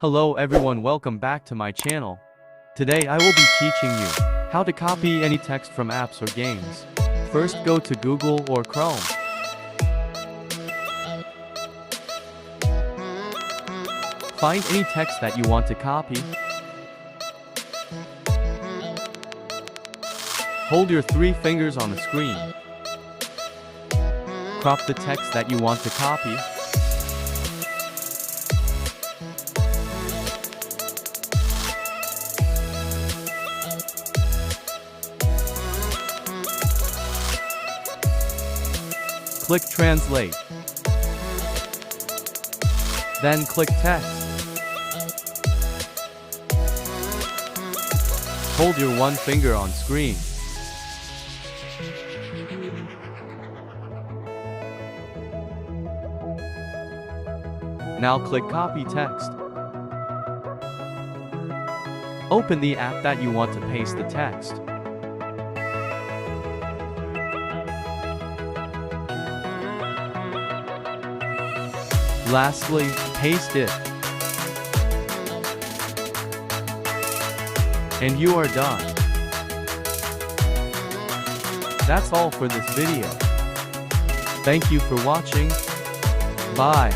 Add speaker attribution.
Speaker 1: Hello everyone, welcome back to my channel. Today I will be teaching you how to copy any text from apps or games. First go to Google or Chrome. Find any text that you want to copy. Hold your 3 fingers on the screen. Crop the text that you want to copy. Click Translate. Then click Text. Hold your 1 finger on screen. Now click Copy Text. Open the app that you want to paste the text. Lastly, paste it. And you are done. That's all for this video. Thank you for watching. Bye.